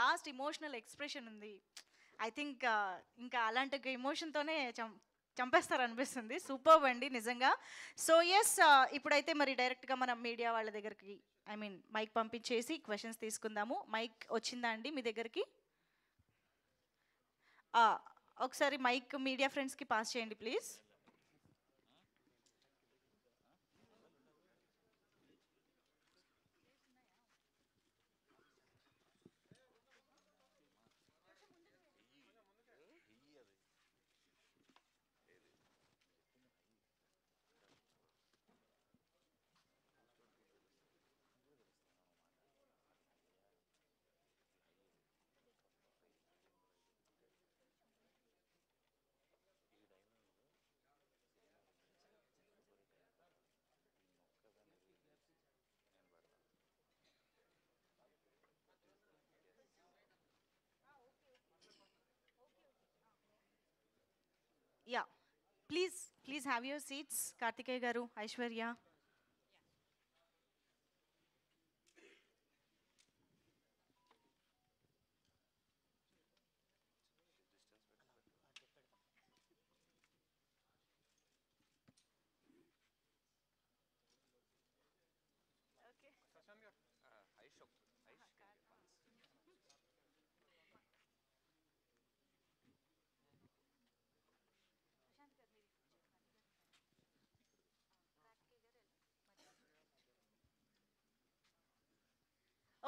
Last emotional expression ఉంది. I think ఇంకా అలాంటి ఒక ఎమోషన్తోనే చంపేస్తారు అనిపిస్తుంది. సూపర్బ్ అండి నిజంగా. సో ఎస్, ఇప్పుడైతే మరి డైరెక్ట్గా మనం మీడియా వాళ్ళ దగ్గరికి ఐ మీన్ మైక్ పంపించేసి క్వశ్చన్స్ తీసుకుందాము. మైక్ వచ్చిందా అండి మీ దగ్గరికి? ఒకసారి మైక్ మీడియా ఫ్రెండ్స్కి పాస్ చేయండి please. Yeah, please please have your seats. Karthikeya garu, Aishwarya.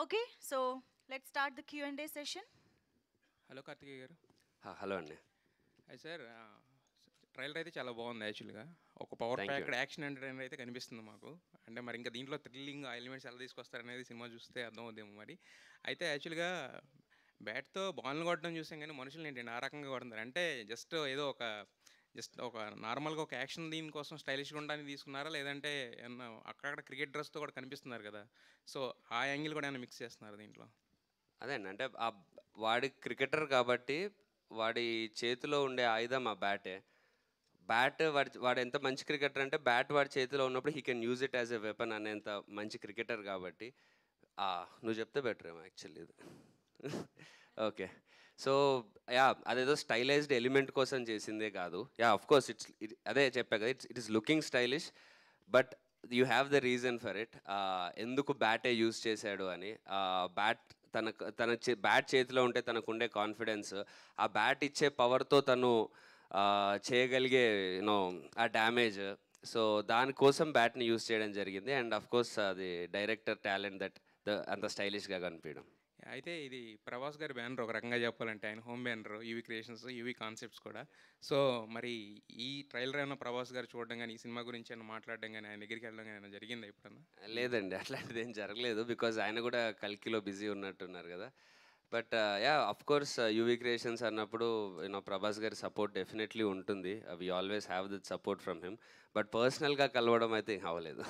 Okay, so let's start the Q&A session. Hello Karthikeya garu. Hello అండి. అది సార్, ట్రైలర్ అయితే చాలా బాగుంది యాక్చువల్గా. ఒక పవర్ ప్యాక్డ్ యాక్షన్ ఎంటర్టైనర్ అయితే కనిపిస్తుంది మాకు. అంటే మరి ఇంకా దీంట్లో థ్రిల్లింగ్ ఎలిమెంట్స్ ఎలా తీసుకొస్తారనేది సినిమా చూస్తే అర్థమవుతాము మరి. అయితే యాక్చువల్గా బ్యాట్తో బాల్ని కొట్టడం చూసాం కానీ మనుషులు ఏంటండి ఆ రకంగా కొడుతున్నారు. అంటే జస్ట్ ఒక నార్మల్గా ఒక యాక్షన్ దీనికోసం స్టైలిష్గా ఉండడానికి తీసుకున్నారా, లేదంటే ఏమన్నా అక్కడక్కడ క్రికెట్ డ్రెస్తో కూడా కనిపిస్తున్నారు కదా, సో ఆ యాంగిల్ కూడా ఏమైనా మిక్స్ చేస్తున్నారు దీంట్లో? అదే అండి, అంటే వాడి క్రికెటర్ కాబట్టి వాడి చేతిలో ఉండే ఆయుధం ఆ బ్యాటే. వాడు ఎంత మంచి క్రికెటర్ అంటే బ్యాట్ వాడి చేతిలో ఉన్నప్పుడు he can use it as a weapon అనేంత మంచి క్రికెటర్ కాబట్టి. నువ్వు చెప్తే బెటర్ ఏమో యాక్చువల్లీ ఇది. ఓకే, సో యా, అదేదో స్టైలైజ్డ్ ఎలిమెంట్ కోసం చేసిందే కాదు. యా, ఆఫ్ కోర్స్ అదే చెప్పా కదా, it is looking stylish, but you have the reason for it. ఎందుకు బ్యాటే యూజ్ చేశాడు అని. బ్యాట్ బ్యాట్ చేతిలో ఉంటే తనకుండే కాన్ఫిడెన్స్, ఆ బ్యాట్ ఇచ్చే పవర్తో తను చేయగలిగే యూనో ఆ డ్యామేజ్, సో దానికోసం బ్యాట్ని యూజ్ చేయడం జరిగింది. అండ్ అఫ్ కోర్స్ అది డైరెక్టర్ టాలెంట్ అంత స్టైలిష్గా కనిపించడం. అయితే ఇది ప్రభాస్ గారి బ్యానర్ ఒక రకంగా చెప్పాలంటే, ఆయన home banner UV creations, UV concepts కూడా. సో మరి ఈ ట్రైలర్ ఏమైనా ప్రభాస్ గారు చూడడం కానీ, ఈ సినిమా గురించి ఏమైనా మాట్లాడడం కానీ, ఆయన దగ్గరికి వెళ్ళడం కానీ ఏమైనా జరిగిందా ఎప్పుడన్నా? లేదండి, అట్లాంటిది ఏం జరగలేదు. బికాజ్ ఆయన కూడా కల్కిలో బిజీ ఉన్నట్టున్నారు కదా. But yeah, of course UV Creations అన్నప్పుడు ప్రభాస్ గారి సపోర్ట్ డెఫినెట్లీ ఉంటుంది. We always have that support from him. But పర్సనల్గా కలవడం అయితే అవ్వలేదు.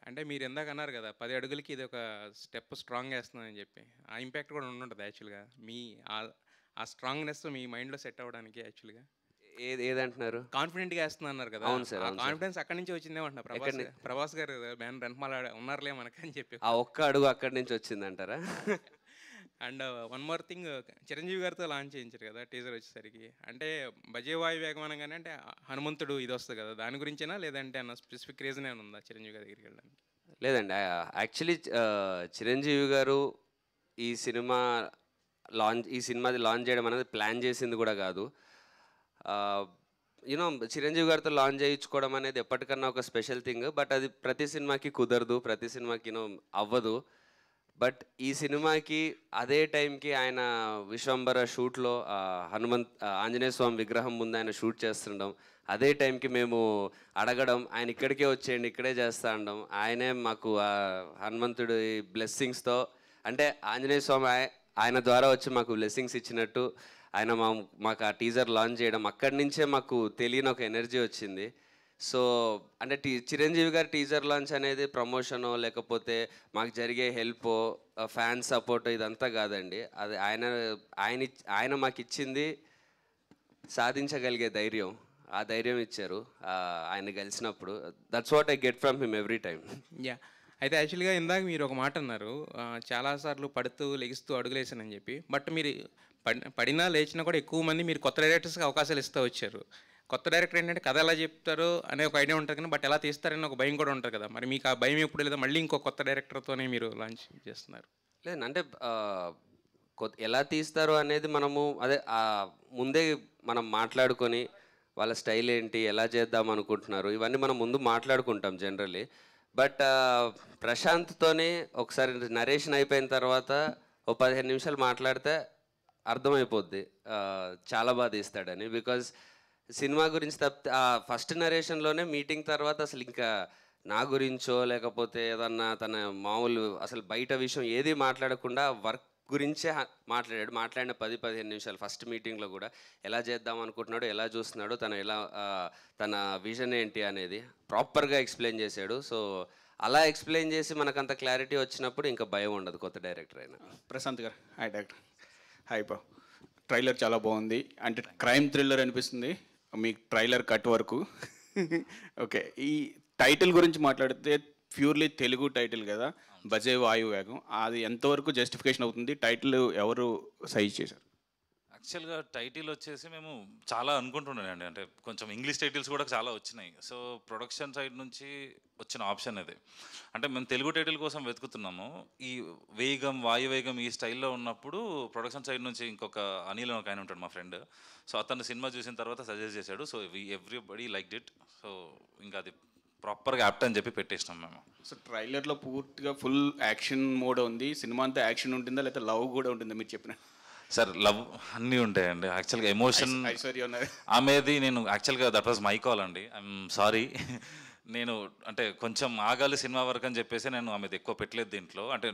అంటే మీరు ఎందాక అన్నారు కదా 10 అడుగులకి ఇది ఒక స్టెప్ స్ట్రాంగ్ వేస్తుందని చెప్పి, ఆ ఇంపాక్ట్ కూడా ఉండుంటుంది యాక్చువల్గా. మీ ఆ స్ట్రాంగ్నెస్ మీ మైండ్లో సెట్ అవ్వడానికి యాక్చువల్గా ఏదంటున్నారు? కాన్ఫిడెంట్గా వేస్తుంది అన్నారు కదా. అవును సార్, కాన్ఫిడెన్స్ అక్కడి నుంచి వచ్చిందేమంటున్నా ప్రభాస్ గారు బ్యాన్ వెనకమాల ఉన్నారులే మనకని చెప్పి. ఆ ఒక్క అడుగు అక్కడి నుంచి వచ్చిందంటారా? And one more thing, Chiranjeevi గారితో లాంచ్ చేయించారు కదా టీజర్ వచ్చేసరికి. అంటే బజేవాయు వేగం అనగానే అంటే హనుమంతుడు ఇది వస్తుంది కదా, దాని గురించేనా లేదంటే అన్న స్పెసిఫిక్ రీజన్ ఏమైనా ఉందా చిరంజీవి గారి దగ్గరికి వెళ్ళడానికి? లేదండి, యాక్చువల్లీ చిరంజీవి గారు ఈ సినిమాది లాంచ్ చేయడం అనేది ప్లాన్ చేసింది కూడా కాదు. యూనో చిరంజీవి గారితో లాంచ్ చేయించుకోవడం అనేది ఎప్పటికన్నా ఒక స్పెషల్ థింగ్. బట్ అది ప్రతి సినిమాకి కుదరదు, ప్రతి సినిమాకి అవ్వదు. బట్ ఈ సినిమాకి అదే టైంకి ఆయన విశ్వంబర షూట్లో ఆంజనేయ స్వామి విగ్రహం ముందు ఆయన షూట్ చేస్తుండడం, అదే టైంకి మేము అడగడం, ఆయన ఇక్కడికే వచ్చేయండి ఇక్కడే చేస్తా అనడం, ఆయనే మాకు హనుమంతుడి బ్లెస్సింగ్స్తో, అంటే ఆంజనేయ స్వామి ఆయన ద్వారా వచ్చి మాకు బ్లెస్సింగ్స్ ఇచ్చినట్టు ఆయన మాకు ఆ టీజర్ లాంచ్ చేయడం, అక్కడి నుంచే మాకు తెలియని ఒక ఎనర్జీ వచ్చింది. సో అంటే చిరంజీవి గారి టీజర్ లాంచ్ అనేది ప్రమోషనో లేకపోతే మాకు జరిగే హెల్పో ఫ్యాన్స్ సపోర్ట్ ఇదంతా కాదండి. అది ఆయన మాకు ఇచ్చింది సాధించగలిగే ధైర్యం. ఆ ధైర్యం ఇచ్చారు ఆయన కలిసినప్పుడు. That's what I get from him every time. Yeah, అయితే యాక్చువల్గా ఇందాక మీరు ఒక మాట అన్నారు, చాలాసార్లు పడుతూ లెగిస్తూ అడుగులేసానని చెప్పి. బట్ మీరు పడినా లేచినా కూడా ఎక్కువ మంది మీరు కొత్త డైరెక్టర్స్కి అవకాశాలు ఇస్తూ వచ్చారు. కొత్త డైరెక్టర్ ఏంటంటే కథ ఎలా చెప్తారు అనే ఒక ఐడియా ఉంటుంది, కానీ బట్ ఎలా తీస్తారని ఒక భయం కూడా ఉంటుంది కదా. మరి మీకు ఆ భయం ఎప్పుడు లేదా, మళ్ళీ ఇంకో కొత్త డైరెక్టర్తోనే మీరు లాంచ్ చేస్తున్నారు? లేదు అంటే ఎలా తీస్తారు అనేది మనము అదే ముందే మనం మాట్లాడుకొని వాళ్ళ స్టైల్ ఏంటి, ఎలా చేద్దాం అనుకుంటున్నారు, ఇవన్నీ మనం ముందు మాట్లాడుకుంటాం జనరల్లీ. బట్ ప్రశాంత్తోనే ఒకసారి నరేషన్ అయిపోయిన తర్వాత ఓ 15 నిమిషాలు మాట్లాడితే అర్థమైపోద్ది చాలా బాగా తీస్తాడని. బికాజ్ సినిమా గురించి తప్పితే ఫస్ట్ నరేషన్లోనే మీటింగ్ తర్వాత అసలు ఇంకా నా గురించో లేకపోతే ఏదన్నా తన మామూలు అసలు బయట విషయం ఏది మాట్లాడకుండా వర్క్ గురించే మాట్లాడిన 10-15 నిమిషాలు ఫస్ట్ మీటింగ్లో కూడా ఎలా చేద్దాం అనుకుంటున్నాడు, ఎలా చూస్తున్నాడు, తన విజన్ ఏంటి అనేది ప్రాపర్గా ఎక్స్ప్లెయిన్ చేశాడు. సో అలా ఎక్స్ప్లెయిన్ చేసి మనకంత క్లారిటీ వచ్చినప్పుడు ఇంకా భయం ఉండదు కొత్త డైరెక్టర్ అయినా. ప్రశాంత్ గారు హాయ్ డైరెక్టర్. హాయ్ బా, ట్రైలర్ చాలా బాగుంది, అంటే క్రైమ్ థ్రిల్లర్ అనిపిస్తుంది మీ ట్రైలర్ కట్ వరకు. ఓకే, ఈ టైటిల్ గురించి మాట్లాడితే ప్యూర్లీ తెలుగు టైటిల్ కదా, బజే వాయు వేగం, అది ఎంతవరకు జస్టిఫికేషన్ అవుతుంది? టైటిల్ ఎవరు సజెస్ట్ చేశారు? యాక్చువల్గా టైటిల్ వచ్చేసి మేము చాలా అనుకుంటున్నానండి, అంటే కొంచెం ఇంగ్లీష్ టైటిల్స్ కూడా చాలా వచ్చినాయి. సో ప్రొడక్షన్ సైడ్ నుంచి వచ్చిన ఆప్షన్ ఇది. అంటే మేము తెలుగు టైటిల్ కోసం వెతుకుతున్నాము. ఈ వేగం వాయువేగం ఈ స్టైల్లో ఉన్నప్పుడు ప్రొడక్షన్ సైడ్ నుంచి ఇంకొక అనిల్ ఒక ఆయన ఉంటాడు మా ఫ్రెండ్. సో అతను సినిమా చూసిన తర్వాత సజెస్ట్ చేశాడు. So everybody liked it. So ఇంకా అది ప్రాపర్గా యాప్ట్ అని చెప్పి పెట్టేసినాం మేము. సో ట్రైలర్లో పూర్తిగా ఫుల్ యాక్షన్ మోడ్ ఉంది, సినిమా అంతా యాక్షన్ ఉంటుందా లేకపోతే లవ్ కూడా ఉంటుందా మీరు చెప్పిన? సార్ లవ్ అన్నీ ఉంటాయండి. యాక్చువల్గా ఎమోషన్ ఆమెది నేను యాక్చువల్గా దట్ వాజ్ మై కాల్ అండి, ఐఎమ్ సారీ. నేను అంటే కొంచెం ఆగాలి సినిమా వరకు అని చెప్పేసి నేను ఆమెది ఎక్కువ పెట్టలేదు దీంట్లో. అంటే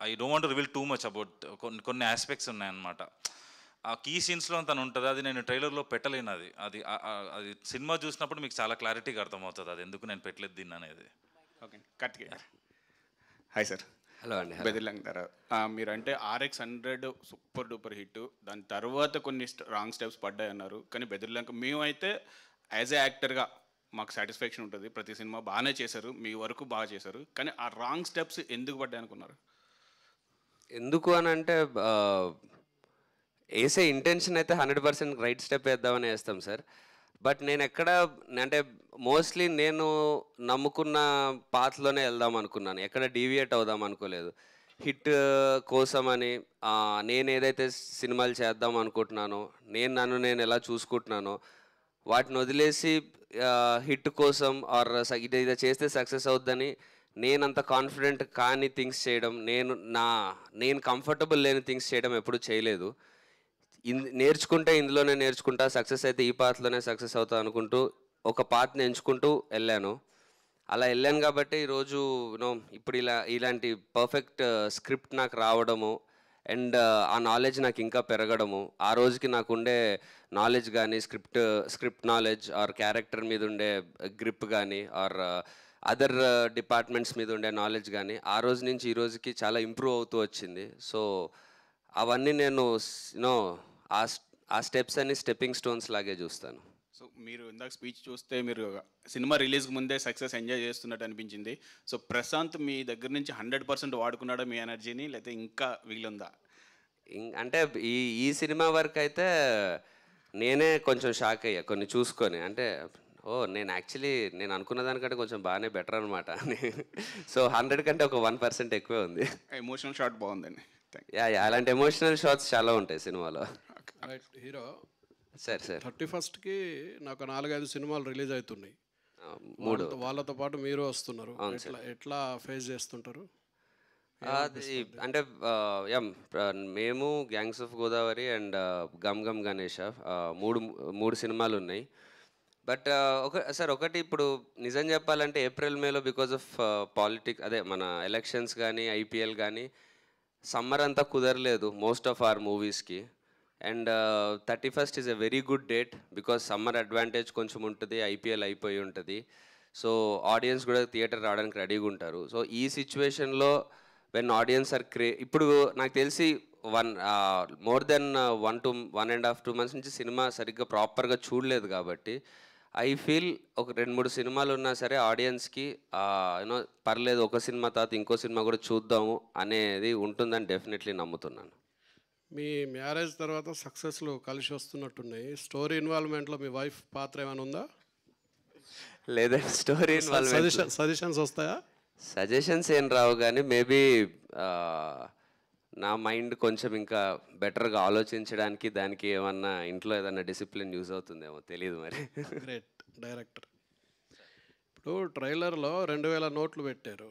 I don't want to reveal too much about కొన్ని ఆస్పెక్ట్స్ ఉన్నాయన్నమాట. ఆ కీ సీన్స్లో తను ఉంటుంది, అది నేను ట్రైలర్లో పెట్టలేను. అది సినిమా చూసినప్పుడు మీకు చాలా క్లారిటీగా అర్థమవుతుంది అది ఎందుకు నేను పెట్టలేదు దీన్ని అనేది. Okay, cut. Hi sir. Hello అండి. బెదిర్లంటారా మీరంటే RX-100 సూపర్ డూపర్ హిట్, దాని తర్వాత కొన్ని రాంగ్ స్టెప్స్ పడ్డాయి అన్నారు, కానీ బెదిర్లంక మేమైతే యాజ్ ఏ యాక్టర్గా మాకు సాటిస్ఫాక్షన్ ఉంటుంది. ప్రతి సినిమా బాగానే చేశారు, మీ వరకు బాగా చేశారు, కానీ ఆ రాంగ్ స్టెప్స్ ఎందుకు పడ్డాయి అనుకున్నారు? ఎందుకు అని అంటే వేసే ఇంటెన్షన్ అయితే 100% రైట్ స్టెప్ వేద్దామని వేస్తాం సార్. బట్ నేను అంటే మోస్ట్లీ నేను నమ్ముకున్న పాత్లోనే వెళ్దాం అనుకున్నాను, ఎక్కడ డీవియేట్ అవుదాం అనుకోలేదు. హిట్ కోసమని నేను ఏదైతే సినిమాలు చేద్దాం అనుకుంటున్నానో, నన్ను నేను ఎలా చూసుకుంటున్నానో వాటిని వదిలేసి హిట్ కోసం ఆర్ ఇది చేస్తే సక్సెస్ అవుద్దని నేనంత కాన్ఫిడెంట్ కాని థింగ్స్ చేయడం, నేను కంఫర్టబుల్ లేని థింగ్స్ చేయడం ఎప్పుడు చేయలేదు. నేర్చుకుంటే ఇందులోనే నేర్చుకుంటా, సక్సెస్ అయితే ఈ పాత్లోనే సక్సెస్ అవుతా అనుకుంటూ ఒక పాత్ని ఎంచుకుంటూ వెళ్ళాను. అలా వెళ్ళాను కాబట్టి ఈరోజు ఇప్పుడు ఇలాంటి పర్ఫెక్ట్ స్క్రిప్ట్ నాకు రావడము అండ్ ఆ నాలెడ్జ్ నాకు ఇంకా పెరగడము, ఆ రోజుకి నాకు ఉండే నాలెడ్జ్ కానీ స్క్రిప్ట్ నాలెడ్జ్ ఆర్ క్యారెక్టర్ మీద ఉండే గ్రిప్ కానీ ఆర్ అదర్ డిపార్ట్మెంట్స్ మీద ఉండే నాలెడ్జ్ కానీ ఆ రోజు నుంచి ఈ రోజుకి చాలా ఇంప్రూవ్ అవుతూ వచ్చింది. సో అవన్నీ నేను ఆ స్టెప్స్ అన్ని స్టెప్పింగ్ స్టోన్స్ లాగే చూస్తాను. సో మీరు ఇందాక స్పీచ్ చూస్తే మీరు సినిమా రిలీజ్కి ముందే సక్సెస్ ఎంజాయ్ చేస్తున్నట్టు అనిపించింది. సో ప్రశాంత్ మీ దగ్గర నుంచి 100% వాడుకున్నాడా మీ ఎనర్జీని, లేకపోతే ఇంకా వీలుందా? అంటే ఈ సినిమా వరకు అయితే నేనే కొంచెం షాక్ అయ్యా కొన్ని చూసుకొని. అంటే నేను అనుకున్న దానికంటే కొంచెం బాగానే బెటర్ అనమాట. సో 100 కంటే ఒక 1% ఎక్కువే ఉంది. ఎమోషనల్ షాట్ బాగుందండి. అలాంటి ఎమోషనల్ షాట్స్ చాలా ఉంటాయి సినిమాలో. హీరో సార్ 31st నాకు 4-5 సినిమాలు రిలీజ్ అవుతున్నాయి. 3 వాళ్ళతో పాటు మీరు వస్తున్నారు, ఎట్లా ఫేస్ చేస్తుంటారు? అది అంటే మేము gangs of Godavari and Gam Gam Ganesha మూడు సినిమాలు ఉన్నాయి. బట్ ఒకటి ఇప్పుడు నిజం చెప్పాలంటే ఏప్రిల్ మేలో బికాజ్ ఆఫ్ పాలిటిక్స్, అదే మన ఎలక్షన్స్ కానీ IPL కానీ సమ్మర్ అంతా కుదరలేదు మోస్ట్ ఆఫ్ ఆర్ మూవీస్కి. And 31st is a very good date because summer advantage కొంచెం ఉంటుంది, IPL అయిపోయి ఉంటుంది. సో ఆడియన్స్ కూడా థియేటర్ రావడానికి రెడీగా ఉంటారు. సో ఈ సిచ్యువేషన్లో వెన్ ఆడియన్స్ ఆర్ ఇప్పుడు నాకు తెలిసి more than 1 to 1.5-2 months నుంచి సినిమా సరిగ్గా ప్రాపర్గా చూడలేదు కాబట్టి ఐ ఫీల్ ఒక 2-3 సినిమాలు ఉన్నా సరే ఆడియన్స్కి యూనో పర్లేదు ఒక సినిమా తర్వాత ఇంకో సినిమా కూడా చూద్దాము అనేది ఉంటుందని డెఫినెట్లీ నమ్ముతున్నాను. మీ మ్యారేజ్ తర్వాత సక్సెస్లు కలిసి వస్తున్నట్టున్నాయి. స్టోరీ ఇన్వాల్వ్మెంట్లో మీ వైఫ్ పాత్ర ఏమైనా ఉందా? లేదంటే స్టోరీ సజెషన్స్ వస్తాయా? సజెషన్స్ ఏం రావు కానీ మేబీ నా మైండ్ కొంచెం ఇంకా బెటర్గా ఆలోచించడానికి దానికి ఏమన్నా ఇంట్లో ఏదన్నా డిసిప్లిన్ యూజ్ అవుతుందేమో తెలియదు మరి. Great director. ఇప్పుడు ట్రైలర్లో 2000 నోట్లు పెట్టారు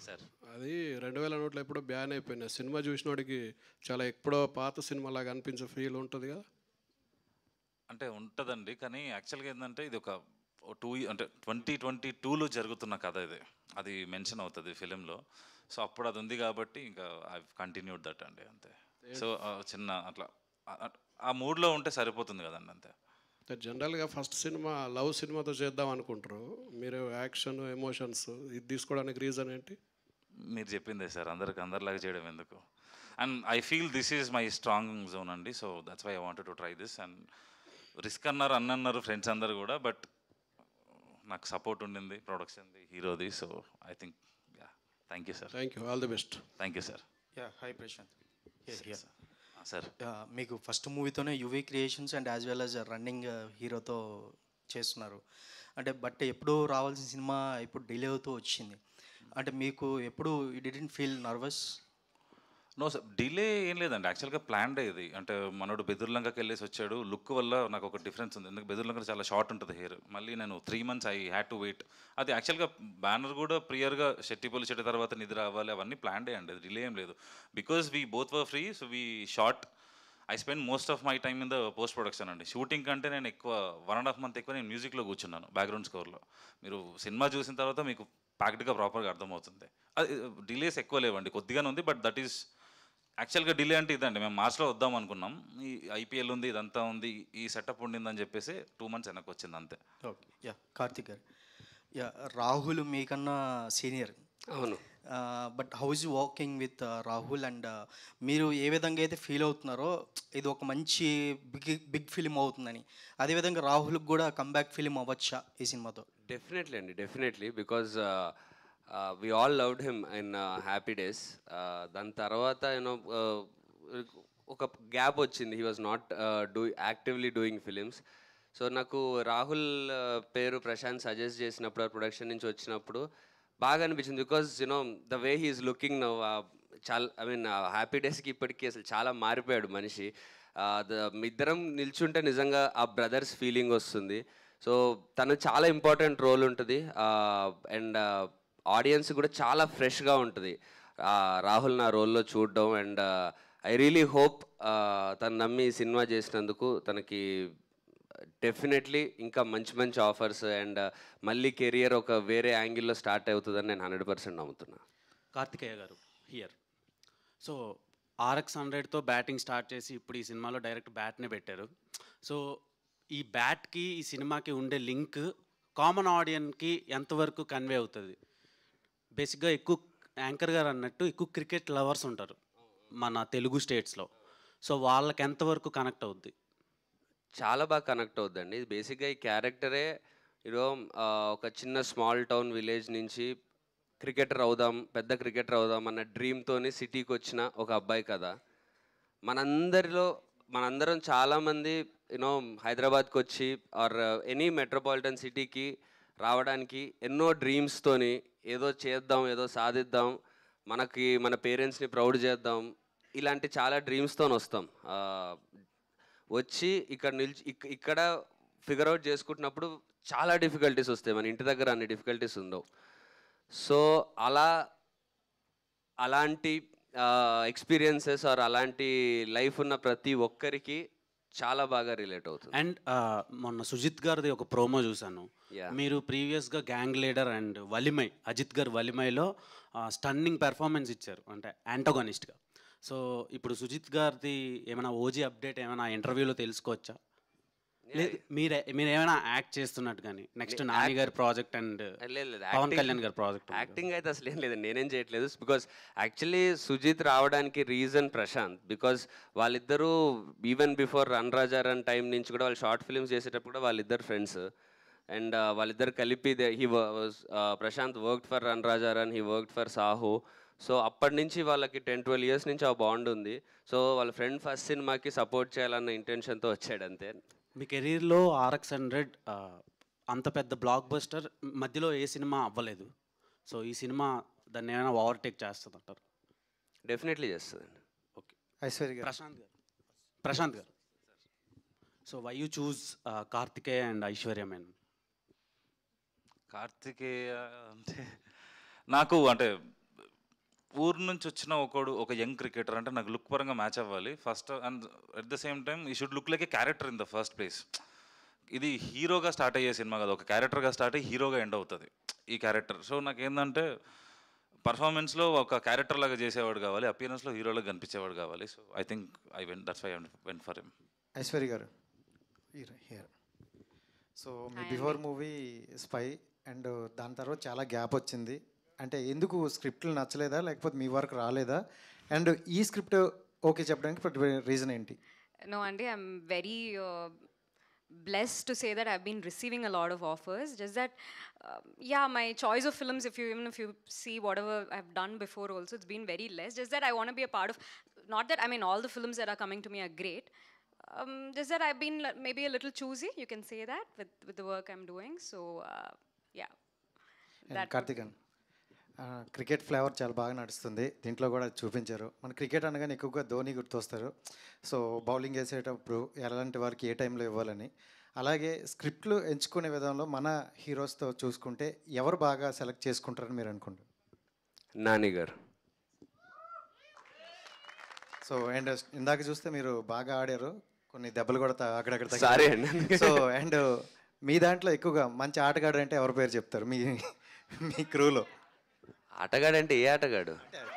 సార్. అది 2000 నోట్లు ఎప్పుడో బ్యాన్ అయిపోయినాయి. సినిమా చూసినోడికి చాలా ఎప్పుడో పాత సినిమా లాగా అనిపించే ఫీల్ ఉంటుంది కదా? అంటే ఉంటుందండి, కానీ యాక్చువల్గా ఏంటంటే ఇది ఒక 2022లో జరుగుతున్న కథ ఇది, అది మెన్షన్ అవుతుంది ఫిలింలో. సో అప్పుడు అది ఉంది కాబట్టి ఇంకా ఐ కంటిన్యూడ్ దట్ అండి, అంతే. సో చిన్న అట్లా ఆ మూడ్లో ఉంటే సరిపోతుంది కదండి, అంతే. జనరల్గా ఫస్ట్ సినిమా లవ్ సినిమాతో చేద్దాం అనుకుంటారు మీరు, యాక్షన్ ఎమోషన్స్ ఇది తీసుకోవడానికి రీజన్ ఏంటి? మీరు చెప్పిందే సార్, అందరిలాగా చేయడం ఎందుకు. And I feel this is my strong zone అండి. So that's why I wanted to try this. And risk అన్నారు ఫ్రెండ్స్ అందరు కూడా, బట్ నాకు సపోర్ట్ ఉండింది ప్రొడక్షన్ది, హీరోది. So I think yeah, thank you sir. Thank you, all the best. Thank you sir. Yeah, hi Prashant. Sir మీకు first మూవీతోనే UV Creations and as well as running హీరోతో చేస్తున్నారు అంటే, బట్ ఎప్పుడు రావాల్సిన సినిమా ఇప్పుడు డిలే అవుతూ వచ్చింది అంటే, మీకు ఎప్పుడు you didn't feel nervous? No sir, delay ఏం లేదండి, యాక్చువల్గా ప్లాన్డే ఇది. అంటే మనోడు బెదుర్లంకకి వెళ్ళేసి వచ్చాడు, లుక్ వల్ల నాకు ఒక డిఫరెన్స్ ఉంది. ఎందుకంటే బెదుర్లంక చాలా షార్ట్ ఉంటుంది హెయిర్, మళ్ళీ నేను 3 months I had to wait. అది యాక్చువల్గా బ్యానర్ కూడా ప్రియర్గా షెట్టిపల్లి చెట్టు తర్వాత నిద్ర అవ్వాలి, అవన్నీ ప్లాన్డే అండి, అది డిలే ఏం లేదు. Because we both were free, so we short. I spend most of my time in the post production అండి. షూటింగ్ కంటే నేను ఎక్కువ 1.5 month ఎక్కువ నేను మ్యూజిక్లో కూర్చున్నాను, బ్యాక్గ్రౌండ్ స్కోర్లో. మీరు సినిమా చూసిన తర్వాత మీకు ప్యాక్డ్గా ప్రాపర్గా అర్థమవుతుంది. అది డిలేస్ ఎక్కువ లేవండి, కొద్దిగానే ఉంది. బట్ దట్ ఈస్ యాక్చువల్గా డిలే అంటే ఇదండి, మేము మార్చ్లో వద్దాం అనుకున్నాం, ఈ ఐపీఎల్ ఉంది, ఇదంతా ఉంది, ఈ సెటప్ ఉండిందని చెప్పేసి 2 months వెనక్కి వచ్చింది, అంతే. Okay, yeah. కార్తిక్ గారు, యా, రాహుల్ మీకన్నా సీనియర్. అవును. But how is walking with Rahul, and మీరు ఏ విధంగా అయితే ఫీల్ అవుతున్నారో ఇది ఒక మంచి బిగ్ ఫిలిం అవుతుందని, అదేవిధంగా రాహుల్కి కూడా కంబ్యాక్ ఫిలిం అవ్వచ్చా ఈ సినిమాతో? డెఫినెట్లీ అండి, definitely. Because we all loved him in Happy Days. దాని తర్వాత యూనో ఒక గ్యాప్ వచ్చింది, he was not actively doing films. So నాకు రాహుల్ పేరు ప్రశాంత్ సజెస్ట్ చేసినప్పుడు, ప్రొడక్షన్ నుంచి వచ్చినప్పుడు బాగా అనిపించింది. Because you know the way he is looking now, చాలా ఐ మీన్ హ్యాపీ డేస్కి ఇప్పటికీ అసలు చాలా మారిపోయాడు మనిషి. ఇద్దరం నిల్చుంటే నిజంగా ఆ బ్రదర్స్ ఫీలింగ్ వస్తుంది. సో తను చాలా ఇంపార్టెంట్ రోల్ ఉంటుంది, అండ్ ఆడియన్స్ కూడా చాలా ఫ్రెష్గా ఉంటుంది రాహుల్ నా రోల్లో చూడడం. అండ్ ఐ రియలీ హోప్ తను నమ్మి సినిమా చేసినందుకు తనకి డెఫినెట్లీ ఇంకా మంచి మంచి ఆఫర్స్ అండ్ మళ్ళీ కెరియర్ ఒక వేరే యాంగిల్లో స్టార్ట్ అవుతుందని నేను 100% నమ్ముతున్నా. కార్తికేయ గారు హియర్. సో RX-100తో బ్యాటింగ్ స్టార్ట్ చేసి ఇప్పుడు ఈ సినిమాలో డైరెక్ట్ బ్యాట్నే పెట్టారు. సో ఈ బ్యాట్కి ఈ సినిమాకి ఉండే లింక్ కామన్ ఆడియన్కి ఎంతవరకు కన్వే అవుతుంది? బేసిక్గా ఎక్కువ యాంకర్ గారు అన్నట్టు ఎక్కువ క్రికెట్ లవర్స్ ఉంటారు మన తెలుగు స్టేట్స్లో. సో వాళ్ళకి ఎంతవరకు కనెక్ట్ అవుద్ది? చాలా బాగా కనెక్ట్ అవుద్దండి. ఇది బేసిక్గా ఈ క్యారెక్టరే ఒక చిన్న స్మాల్ టౌన్ విలేజ్ నుంచి క్రికెటర్ అవుదాం, పెద్ద క్రికెటర్ అవుదాం అన్న డ్రీమ్తోని సిటీకి వచ్చిన ఒక అబ్బాయి కదా. మనందరం చాలామంది హైదరాబాద్కి వచ్చి ఆర్ ఎనీ మెట్రోపాలిటన్ సిటీకి రావడానికి ఎన్నో డ్రీమ్స్తోని ఏదో చేద్దాం, ఏదో సాధిద్దాం, మన పేరెంట్స్ని ప్రౌడ్ చేద్దాం, ఇలాంటి చాలా డ్రీమ్స్తో వస్తాం. వచ్చి ఇక్కడ ఫిగర్ అవుట్ చేసుకుంటున్నప్పుడు చాలా డిఫికల్టీస్ వస్తాయి, మన ఇంటి దగ్గర అన్ని డిఫికల్టీస్ ఉండవు. సో అలాంటి ఎక్స్పీరియన్సెస్ ఆర్ అలాంటి లైఫ్ ఉన్న ప్రతి ఒక్కరికి చాలా బాగా రిలేట్ అవుతుంది. అండ్ మొన్న సుజిత్ గారిది ఒక ప్రోమో చూశాను. మీరు ప్రీవియస్గా gang leader and Valimai, Ajith garu వలిమైలో స్టన్నింగ్ పెర్ఫార్మెన్స్ ఇచ్చారు, అంటే యాంటోగనిస్ట్గా. సో ఇప్పుడు సుజిత్ గారిది ఏమైనా ఓజీ అప్డేట్ ఏమైనా ఇంటర్వ్యూలో తెలుసుకోవచ్చా? లేదు మీరు ఏమైనా యాక్ట్ చేస్తున్నట్టు కానీ నెక్స్ట్ నాని గారి ప్రాజెక్ట్ అండ్ పవన్ కళ్యాణ్ గారి ప్రాజెక్ట్? యాక్టింగ్ అయితే అసలు ఏం లేదు, నేనేం చేయట్లేదు. బికాజ్ యాక్చువల్లీ సుజిత్ రావడానికి రీజన్ ప్రశాంత్. బికాజ్ వాళ్ళిద్దరూ even before run Raja run time నుంచి కూడా వాళ్ళు షార్ట్ ఫిల్మ్స్ చేసేటప్పుడు కూడా వాళ్ళిద్దరు ఫ్రెండ్స్. అండ్ వాళ్ళిద్దరు కలిపి Prashanth worked for Run Raja Run, he worked for Saaho. So అప్పటి నుంచి వాళ్ళకి 10-12 ఇయర్స్ నుంచి ఆ బాండ్ ఉంది. సో వాళ్ళ ఫ్రెండ్ ఫస్ట్ సినిమాకి సపోర్ట్ చేయాలన్న ఇంటెన్షన్తో వచ్చాడు అంతే. మీ కెరీర్లో RX-100 అంత పెద్ద బ్లాక్ బస్టర్ మధ్యలో ఏ సినిమా అవ్వలేదు. సో ఈ సినిమా దాన్ని ఏమైనా ఓవర్టేక్ చేస్తుంది అంటారు? డెఫినెట్లీ చేస్తుందండి. Okay, Aishwarya garu. Prashanth garu. So why you choose Kartikeya and Aishwarya Menon? Kartikeya అంటే నాకు అంటే ఊరు నుంచి వచ్చిన ఒక యంగ్ క్రికెటర్ అంటే నాకు లుక్ పరంగా మ్యాచ్ అవ్వాలి first, and at the same time he should look like a character in the first place. ఇది హీరోగా స్టార్ట్ అయ్యే సినిమా కదా, ఒక క్యారెక్టర్గా స్టార్ట్ అయ్యి హీరోగా ఎండ్ అవుతుంది ఈ క్యారెక్టర్. సో నాకు ఏంటంటే పర్ఫార్మెన్స్లో ఒక క్యారెక్టర్ లాగా చేసేవాడు కావాలి, అపియరెన్స్లో హీరోలాగా కనిపించేవాడు కావాలి. So I think that's why went for him. Aishwarya garu here. So మీ బిఫోర్ మూవీ స్పై అండ్ దాని తర్వాత చాలా గ్యాప్ వచ్చింది. అంటే ఎందుకు స్క్రిప్ట్లు నచ్చలేదా లేకపోతే మీ వర్క్ రాలేదా? అండ్ ఈ స్క్రిప్ట్ ఓకే చెప్పడానికి రీజన్ ఏంటి? No, Andy, I'm very blessed to say that I've been receiving a lot of offers. Just that, yeah, my choice of films, even if you see whatever I've done before also, it's been very less. Just that I want to be a part of, not that, I mean, all the films that are coming to me are great. Just that I've been maybe a little choosy, you can say that, with the work I'm doing. So, yeah. Karthikeyan, cricket flavour చాలా బాగా నడుస్తుంది, దీంట్లో కూడా చూపించారు. మన cricket అనగానే ఎక్కువగా Dhoni గుర్తొస్తారు. So bowling వేసేటప్పుడు ఎలాంటి వారికి ఏ టైంలో ఇవ్వాలని, అలాగే స్క్రిప్ట్లు ఎంచుకునే విధానంలో మన హీరోస్తో చూసుకుంటే ఎవరు బాగా సెలెక్ట్ చేసుకుంటారని మీరు అనుకుంటారు? నాని గారు. సో అండ్ ఇందాక చూస్తే మీరు బాగా ఆడారు, కొన్ని దెబ్బలు కూడా అక్కడక్కడ. సారీ అండి. సో అండ్ మీ దాంట్లో ఎక్కువగా మంచి ఆటగాడు అంటే ఎవరి పేరు చెప్తారు మీ క్రూలో? ఆటగాడు అంటే ఏ ఆటగాడు?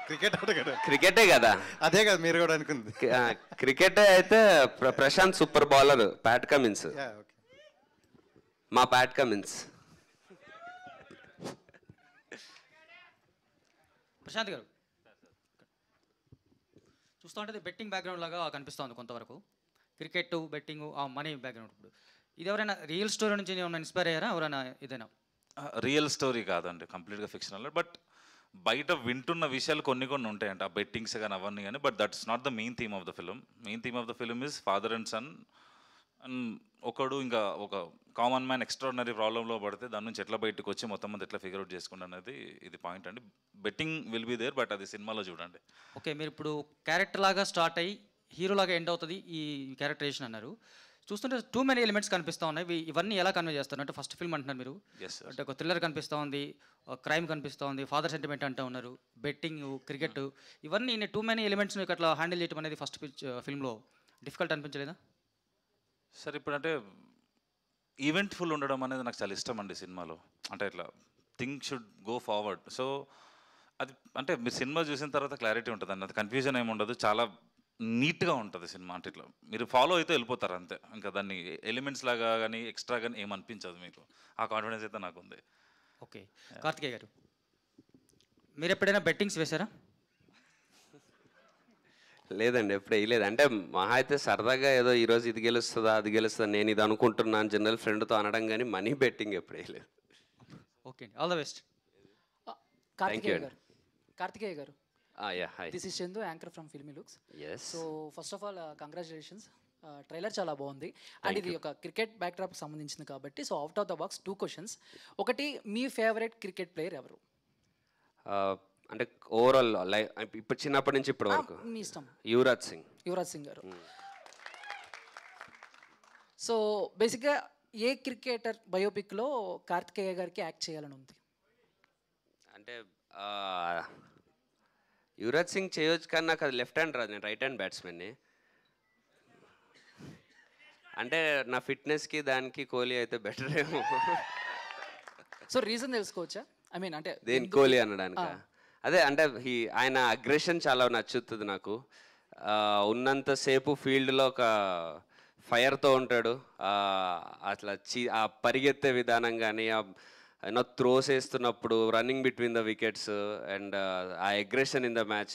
క్రికెట్ ఆటగాడు. క్రికెటే కదా. అదే కదా మీరు కూడా అనుకుంది. క్రికెటే అయితే Prashanth super bowler, Pat Cummins. మా ప్యాట్ కమిన్స్. ప్రశాంత్ గారు, చూస్తూ ఉంటే బెట్టింగ్ బ్యాక్గ్రౌండ్ లాగా కనిపిస్తుంది కొంతవరకు. క్రికెట్, బెట్టింగ్, ఆ మనీ బ్యాక్గ్రౌండ్. ఇప్పుడు ఇది ఎవరైనా రియల్ స్టోరీ నుంచి ఏమైనా ఇన్స్పైర్ అయ్యారా ఎవరైనా? ఇదేనా రియల్ స్టోరీ కాదండి, కంప్లీట్గా ఫిక్షనల్. బట్ బయట వింటున్న విషయాలు కొన్ని ఉంటాయంట, ఆ బెట్టింగ్స్ కానీ అవన్నీ కానీ. But that's not the main theme of the film. Main theme of the film is father and son. And ఒకడు ఇంకా ఒక కామన్ మ్యాన్ ఎక్స్ట్రాడినరీ ప్రాబ్లంలో పడితే దాని నుంచి ఎట్లా బయటకు వచ్చి మొత్తం మంది ఎట్లా ఫిగర్ అవుట్ చేసుకుంటా అనేది ఇది పాయింట్ అండి. Betting will be there, but అది సినిమాలో చూడండి. ఓకే, మీరు ఇప్పుడు క్యారెక్టర్ లాగా స్టార్ట్ అయ్యి హీరోలాగా ఎండ్ అవుతుంది ఈ క్యారెక్టరేషన్ అన్నారు. చూస్తుంటే టూ మెనీ ఎలిమెంట్స్ కనిపిస్తూ ఉన్నాయి. ఇవన్నీ ఎలా కన్వే చేస్తారు? అంటే ఫస్ట్ ఫిల్మ్ అంటున్నారు మీరు, అంటే ఒక థ్రిల్లర్ కనిపిస్తూ ఉంది, క్రైమ్ కనిపిస్తూ ఉంది, ఫాదర్ సెంటిమెంట్ అంటూ ఉన్నారు, బెట్టింగ్, క్రికెట్, ఇవన్నీ టూ మెనీ ఎలిమెంట్స్ మీకు అట్లా హ్యాండిల్ చేయడం అనేది ఫస్ట్ ఫిల్మ్లో డిఫికల్ట్ అనిపించలేదా? సార్ ఇప్పుడు అంటే ఈవెంట్ఫుల్ ఉండడం అనేది నాకు చాలా ఇష్టం అండి సినిమాలో. అంటే ఇట్లా thing should go forward. So అది అంటే మీరు సినిమా చూసిన తర్వాత క్లారిటీ ఉంటుంది అండి, అది కన్ఫ్యూజన్ ఏమి ఉండదు, చాలా నీట్గా ఉంటుంది సినిమా. అంటే ఇట్లా మీరు ఫాలో అయితే వెళ్ళిపోతారు అంతే, ఇంకా దాన్ని ఎలిమెంట్స్ లాగా కానీ ఎక్స్ట్రా కానీ ఏమనిపించదు మీకు. ఆ కాన్ఫిడెన్స్ అయితే నాకు ఉంది. ఓకే, కార్తికేయ గారు, మీరు ఎప్పుడైనా బెట్టింగ్స్ వేశారా? లేదండి, ఎప్పుడు వేయలేదు. అంటే మహా అయితే సరదాగా ఏదో ఈరోజు ఇది గెలుస్తుందా అది గెలుస్తుందా నేను ఇది అనుకుంటున్నాను జనరల్ ఫ్రెండ్తో అనడం, కానీ మనీ బెట్టింగ్ ఎప్పుడు వేయలేదు. Okay, all the best. Kartikeya garu, yeah, hi. This is Chendu, anchor from Filmy Looks. Yes. So first of all, congratulations. Trailer చాలా బాగుంది. అండ్ ఇది ఒక క్రికెట్ బ్యాక్డ్రాప్ సంబంధించింది కాబట్టి, so out of the box 2 questions. ఒకటి, మీ favourite cricket player ఎవరు? అంటే overall like ఇప్పుడు చిన్నప్పటి నుంచి ఇప్పటి వరకు మీ ఇష్టం. యువరాజ్ సింగ్ గారు. సో బేసిక్గా ఏ క్రికెటర్ బయోపిక్లో కార్తికేయ గారికి యాక్ట్ చేయాలని ఉంది? అంటే యువరాజ్ సింగ్ చేయొచ్చు, కానీ నాకు అది లెఫ్ట్ హ్యాండ్ రాదు, నేను రైట్ హ్యాండ్ బ్యాట్స్మెన్ని. అంటే నా ఫిట్నెస్కి దానికి కోహ్లీ అయితే బెటర్ ఏమో. సో రీజన్ తెలుసుకోవచ్చా? ఐ మీన్ అంటే దేని కోహ్లీ అనడానికి? అదే అంటే ఆయన అగ్రెషన్ చాలా నచ్చుతుంది నాకు. ఉన్నంతసేపు ఫీల్డ్లో ఒక ఫైర్తో ఉంటాడు, అట్లా ఆ పరిగెత్తే విధానం కానీ, యూనో త్రోస్ వేస్తున్నప్పుడు running between the wickets and ఆ అగ్రెషన్ ఇన్ ద మ్యాచ్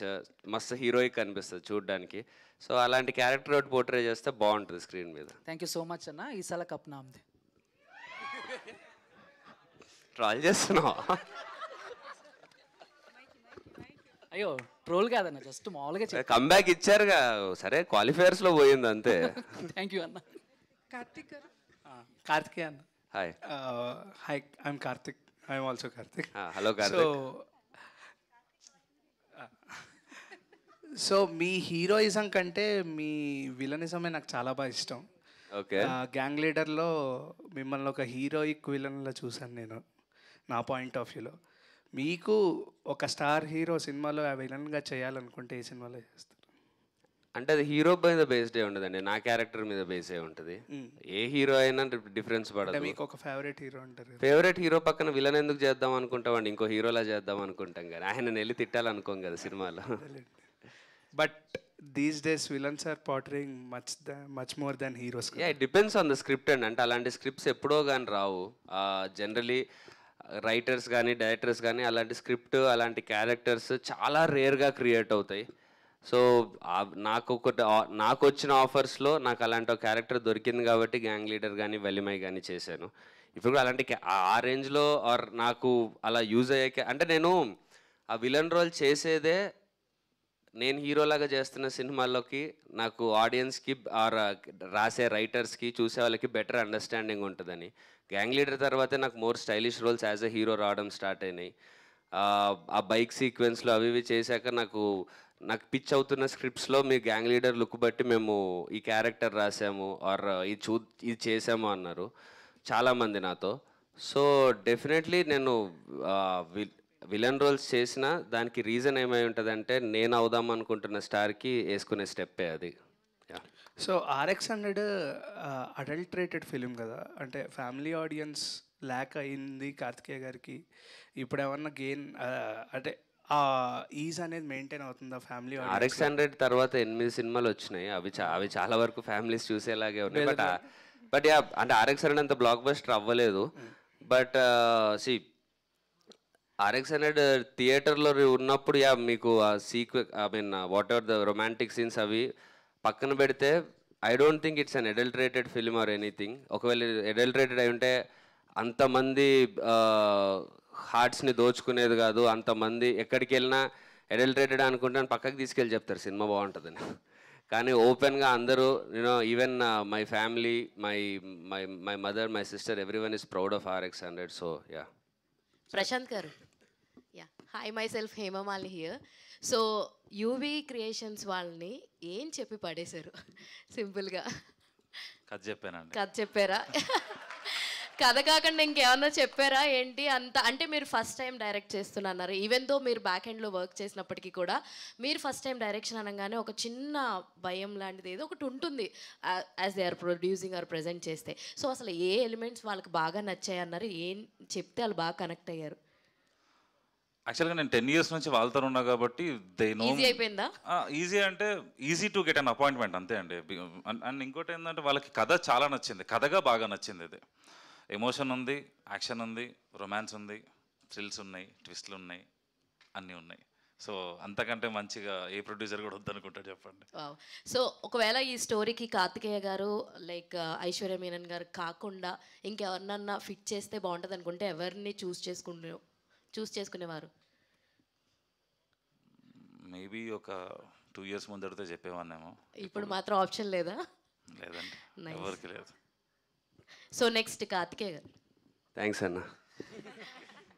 మస్తు హీరోయిక్ అనిపిస్తుంది చూడడానికి. సో అలాంటి క్యారెక్టర్ ఒకటి పోర్ట్రే చేస్తే బాగుంటుంది స్క్రీన్ మీద. థ్యాంక్ యూ సో మచ్ అన్న. ఈ సల కప్ నామ్ది. ట్రాల్ చేస్తున్నావా? అయ్యో ట్రోల్ కాదన్న, జస్ట్ మామూలుగా కంబ్యాక్ ఇచ్చారుగా, సరే క్వాలిఫైయర్స్లో పోయింది అంతే. థ్యాంక్ యూ అన్న. కార్తికేయ అన్న. Hi. Hi, I'm Karthik. I'm also Karthik. Hello Karthik. So me heroism కంటే మీ విలనిజమే నాకు చాలా బాగా ఇష్టం. ఓకే. గ్యాంగ్ లీడర్లో మిమ్మల్ని ఒక హీరోయిక్ విలన్లో చూశాను నేను, నా పాయింట్ ఆఫ్ వ్యూలో. మీకు ఒక స్టార్ హీరో సినిమాలో ఆ విలన్గా చేయాలనుకుంటే ఏ సినిమాలో చేస్తారు? అంటే అది హీరో మీద బేస్డ్ ఏ ఉండదండి, నా క్యారెక్టర్ మీద బేస్ ఏ ఉంటుంది. ఏ హీరో అయినా డిఫరెన్స్ పడదు. మీకు ఒక ఫేవరెట్ హీరో అంటారు. ఫేవరెట్ హీరో పక్కన విలన్ ఎందుకు చేద్దాం అనుకుంటామండి, ఇంకో హీరోలా చేద్దాం అనుకుంటాం కానీ ఆయన వెళ్ళి తిట్టాలనుకోం కదా సినిమాలో. But these days villains are portraying much more than heroes. Ya, it depends on the script అండి. అంటే అలాంటి స్క్రిప్ట్స్ ఎప్పుడో కానీ రావు. జనరలీ రైటర్స్ కానీ డైరెక్టర్స్ కానీ అలాంటి స్క్రిప్ట్ అలాంటి క్యారెక్టర్స్ చాలా రేర్గా క్రియేట్ అవుతాయి. సో నాకు వచ్చిన ఆఫర్స్లో నాకు అలాంటి ఒక క్యారెక్టర్ దొరికింది కాబట్టి గ్యాంగ్ లీడర్ కానీ వెలిమై కానీ చేశాను. ఇప్పుడు అలాంటి ఆ రేంజ్లో ఆర్ నాకు అలా యూజ్ అయ్యాక, అంటే నేను ఆ విలన్ రోల్ చేసేదే నేను హీరోలాగా చేస్తున్న సినిమాల్లోకి నాకు ఆడియన్స్కి ఆర్ రాసే రైటర్స్కి చూసే వాళ్ళకి బెటర్ అండర్స్టాండింగ్ ఉంటుందని. గ్యాంగ్ లీడర్ తర్వాతే నాకు more stylish roles as a hero రావడం స్టార్ట్ అయినాయి. ఆ బైక్ సీక్వెన్స్లో అవి ఇవి చేశాక నాకు పిచ్ అవుతున్న స్క్రిప్ట్స్లో మీ గ్యాంగ్ లీడర్ లుక్ బట్టి మేము ఈ క్యారెక్టర్ రాసాము ఆర్ ఇది చేసాము అన్నారు చాలామంది నాతో. సో డెఫినెట్లీ నేను విలన్ రోల్స్ చేసిన దానికి రీజన్ ఏమై ఉంటుందంటే నేను అవుదాం అనుకుంటున్న స్టార్కి వేసుకునే స్టెప్పే అది. సో RX-100 అడల్ట్రేటెడ్ ఫిలిం కదా, అంటే ఫ్యామిలీ ఆడియన్స్ ల్యాక్ అయింది కార్తికేయ గారికి. ఇప్పుడు ఏమన్నా గెయిన్ అంటే ఈజ్ అనేది మెయింటైన్ అవుతుందా ఫ్యామిలీ ఆడియన్స్? RX-100 తర్వాత 8 సినిమాలు వచ్చినాయి, అవి చాలా వరకు ఫ్యామిలీస్ చూసేలాగే ఉన్నాయి. బట్ యా, అంటే RX-100 అంత బ్లాక్ బస్టర్ అవ్వలేదు. బట్ RX-100 థియేటర్లో ఉన్నప్పుడు యా మీకు ఆ what ever the romantic scenes అవి పక్కన పెడితే I don't think it's an adulterated film or anything. ఒకవేళ అడల్టరేటెడ్ అయి ఉంటే అంతమంది హార్ట్స్ని దోచుకునేది కాదు. అంతమంది ఎక్కడికి వెళ్ళినా అడల్టరేటెడ్ అనుకుంటే పక్కకి తీసుకెళ్ళి చెప్తారు సినిమా బాగుంటుందని. కానీ ఓపెన్గా అందరూ even my family, my mother, my sister, everyone is proud of RX-100. So yeah. Prashant garu. Yeah, hi, myself Hemamalini here. So UV Creations వాళ్ళని ఏం చెప్పి పడేశారు? సింపుల్గా కథ చెప్పానండి. కథ చెప్పారా? కథ కాకుండా ఇంకేమన్నా చెప్పారా ఏంటి? అంత అంటే మీరు ఫస్ట్ టైం డైరెక్ట్ చేస్తున్నారు, ఈవెన్ దో మీరు బ్యాక్ ఎండ్లో వర్క్ చేసినప్పటికీ కూడా మీరు ఫస్ట్ టైం డైరెక్షన్ అనగానే ఒక చిన్న భయం లాంటిది ఏదో ఒకటి ఉంటుంది as they are producing or present చేస్తే. సో అసలు ఏ ఎలిమెంట్స్ వాళ్ళకి బాగా నచ్చాయి అన్నారు, ఏం చెప్తే వాళ్ళు బాగా కనెక్ట్ అయ్యారు? యాక్చువల్గా నేను 10 years నుంచి వాళ్ళతో ఉన్నా కాబట్టి దే నో. ఈజీ అయిపోయిందా? ఈజీ అంటే easy to get an appointment అంతే అండి. అండ్ ఇంకోటి ఏంటంటే వాళ్ళకి కథ చాలా నచ్చింది, కథగా బాగా నచ్చింది. ఇది ఎమోషన్ ఉంది, యాక్షన్ ఉంది, రొమాన్స్ ఉంది, థ్రిల్స్ ఉన్నాయి, ట్విస్ట్లు ఉన్నాయి, అన్నీ ఉన్నాయి. సో అంతకంటే మంచిగా ఏ ప్రొడ్యూసర్ కూడా వద్దనుకుంటాడు చెప్పండి. సో ఒకవేళ ఈ స్టోరీకి కార్తికేయ గారు లైక్ ఐశ్వర్య మీనన్ గారు కాకుండా ఇంకెవరినన్నా ఫిట్ చేస్తే బాగుంటుంది అనుకుంటే ఎవరిని చూస్ చేసుకునేవారు? మేబీ ఒక 2 years ముందడితే చెప్పేవాన్నేమో. ఇప్పుడు మాత్రం ఆప్షన్ లేదా? లేదండి, ఎవరికి లేదు. సో నెక్స్ట్ కార్తికేయ గారు. థ్యాంక్స్ అన్న.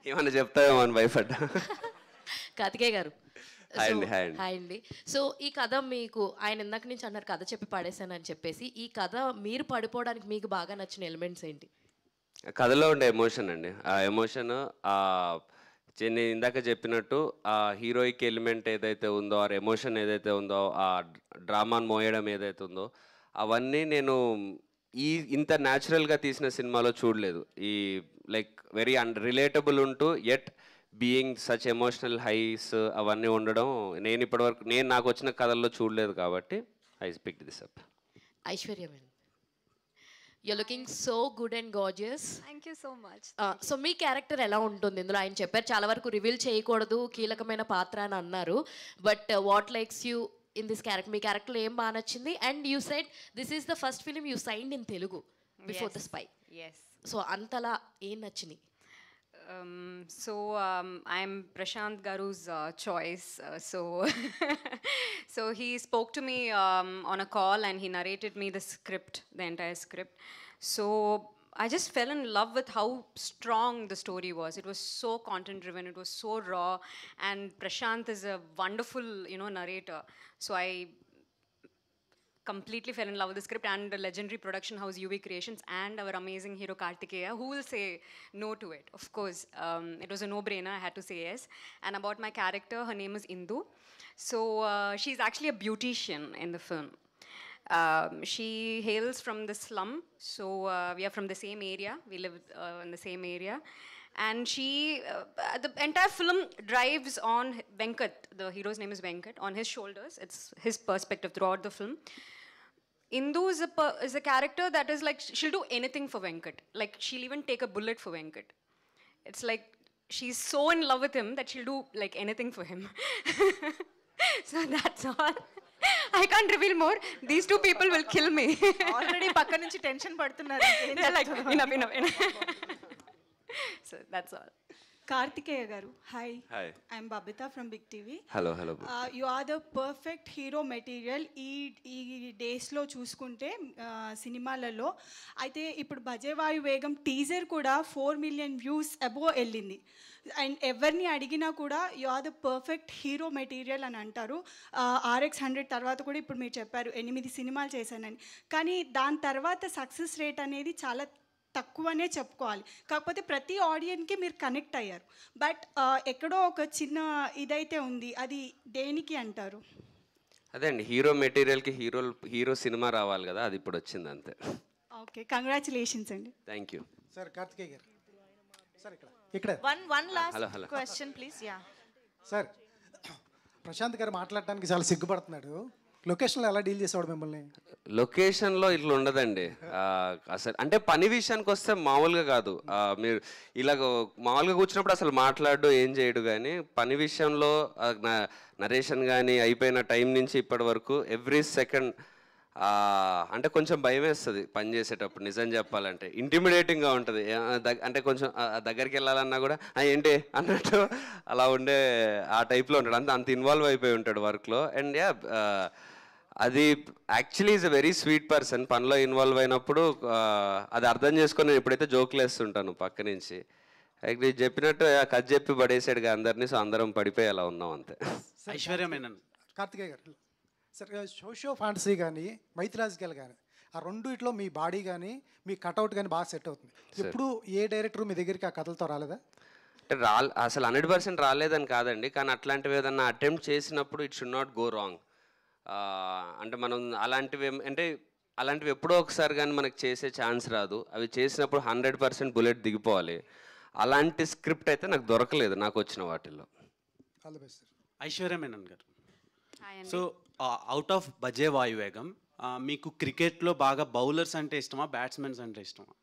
ఏమన్నా చెప్తావేమో అని భయపడ్డా. కార్తికేయ గారు. హాయ్ అండి. సో ఈ కథ మీకు ఆయన ఇందాక నుంచి అన్నారు కథ చెప్పి పడేశానని చెప్పేసి, ఈ కథ మీరు పడిపోవడానికి మీకు బాగా నచ్చిన ఎలిమెంట్స్ ఏంటి? కథలో ఉండే ఎమోషన్ అండి. ఆ ఎమోషన్ నేను ఇందాక చెప్పినట్టు ఆ హీరోయిక్ ఎలిమెంట్ ఏదైతే ఉందో, ఆ ఎమోషన్ ఏదైతే ఉందో, ఆ డ్రామాను మోయడం ఏదైతే ఉందో, అవన్నీ నేను ఇంత న్యాచురల్గా తీసిన సినిమాలో చూడలేదు. ఈ లైక్ వెరీ రిలేటబుల్ ఉంటూ at being such emotional highs అవన్నీ ఉండడం నేను ఇప్పటివరకు నాకు వచ్చిన కథల్లో చూడలేదు కాబట్టి I pick this up. Aishwarya madam, you're looking so good and gorgeous. Thank you so much. So me character ఎలా ఉంటుంది ఇందులో? ఆయన చెప్పారు చాలా వరకు రివీల్ చేయకూడదు, కీలకమైన పాత్ర అని అన్నారు. But what likes you in this character? Me character ఏం బాగా నచ్చింది? And you said this is the first film you signed in Telugu before the spy. So అంతలా ఏం నచ్చింది? I'm Prashant Garu's choice. So he spoke to me on a call and he narrated me the script, the entire script. So I just fell in love with how strong the story was. It was so content driven. It was so raw. And Prashant is a wonderful, narrator. So I completely fell in love with the script and the legendary production house UV Creations and our amazing hero Kartikeya. Who will say no to it? Of course, it was a no-brainer. I had to say yes. And about my character, her name is Indu. So she's actually a beautician in the film. She hails from the slum, so we are from the same area. We live in the same area. And the entire film drives on Venkat. The hero's name is Venkat. On his shoulders, it's his perspective throughout the film. Indu is a character that is like, she'll do anything for Venkat. Like, she'll even take a bullet for Venkat. It's like, she's so in love with him that she'll do like anything for him. So that's all. I can't reveal more. These two people will kill me. Already పక్క నుంచి tension పడుతున్నారు. They're like, enough. So that's all. Kartikeya garu, hi. Hi. I'm Babita from Big TV. Hello. You are the perfect hero material. ఈ డేస్లో చూసుకుంటే సినిమాలలో అయితే ఇప్పుడు బజేవాయు వేగం టీజర్ కూడా 4 million వ్యూస్ అబోవ్ వెళ్ళింది. అండ్ ఎవరిని అడిగినా కూడా you are the perfect hero material అని అంటారు. RX100 తర్వాత కూడా ఇప్పుడు మీరు చెప్పారు 8 సినిమాలు చేశానని. కానీ దాని తర్వాత సక్సెస్ రేట్ అనేది చాలా తక్కువనే చెప్పుకోవాలి. కాకపోతే ప్రతి ఆడియన్కి మీరు కనెక్ట్ అయ్యారు. బట్ ఎక్కడో ఒక చిన్న ఇదైతే ఉంది, అది దేనికి అంటారు? అదే అండి, హీరో మెటీరియల్కి హీరో సినిమా రావాలి కదా, అది ఇప్పుడు వచ్చింది అంతే. ఓకే, కంగ్రాచులేషన్స్ అండి. Thank you sir. Karthikeya garu sir, ఇక్కడ one last question please. Yeah sir, Prashant garu మాట్లాడడానికి చాలా సిగ్గుపడుతున్నాడు. లొకేషన్లో ఎలా డీల్ చేసేవాడు మిమ్మల్ని? లొకేషన్లో ఇట్లా ఉండదండి అసలు. అంటే పని విషయానికి వస్తే మామూలుగా కాదు, మీరు ఇలాగ మామూలుగా కూర్చున్నప్పుడు అసలు మాట్లాడు ఏం చేయడు. కానీ పని విషయంలో నరేషన్ కానీ అయిపోయిన టైం నుంచి ఇప్పటి వరకు ఎవ్రీ సెకండ్ అంటే కొంచెం భయం వేస్తుంది పని చేసేటప్పుడు. నిజం చెప్పాలంటే ఇంటిమిడేటింగ్గా ఉంటుంది. అంటే కొంచెం దగ్గరికి వెళ్ళాలన్నా కూడా ఏంటి అన్నట్టు అలా ఉండే ఆ టైప్లో ఉంటాడు. అంత ఇన్వాల్వ్ అయిపోయి ఉంటాడు వర్క్లో. అండ్ అది actually is a very sweet person. పనిలో ఇన్వాల్వ్ అయినప్పుడు అది అర్థం చేసుకొని నేను ఎప్పుడైతే జోకులు వేస్తుంటాను పక్క నుంచి, చెప్పినట్టు కథ చెప్పి పడేసాడుగా అందరినీ. సో అందరం పడిపోయి అలా ఉన్నాం అంతే. Aishwarya Menon. Karthikeya garu sir, socio fantasy కానీ మైథలాజికల్ కానీ ఆ రెండిట్లో మీ బాడీ కానీ మీ కట్అవుట్ కానీ బాగా సెట్ అవుతుంది. ఎప్పుడు ఏ డైరెక్టర్ మీ దగ్గరికి ఆ కథలతో రాలేదా? అంటే అసలు 100% రాలేదని కాదండి, కానీ అట్లాంటివి ఏదన్నా అటెంప్ట్ చేసినప్పుడు it should not go wrong. అంటే మనం అలాంటివి ఎప్పుడో ఒకసారి కానీ మనకు చేసే ఛాన్స్ రాదు. అవి చేసినప్పుడు 100% బుల్లెట్ దిగిపోవాలి. అలాంటి స్క్రిప్ట్ అయితే నాకు దొరకలేదు నాకు వచ్చిన వాటిల్లో. ఐశ్వర్య మేనన్ గారు, సో అవుట్ ఆఫ్ బజే వాయువేగం మీకు క్రికెట్లో బాగా బౌలర్స్ అంటే ఇష్టమా, బ్యాట్స్మెన్స్ అంటే ఇష్టమా?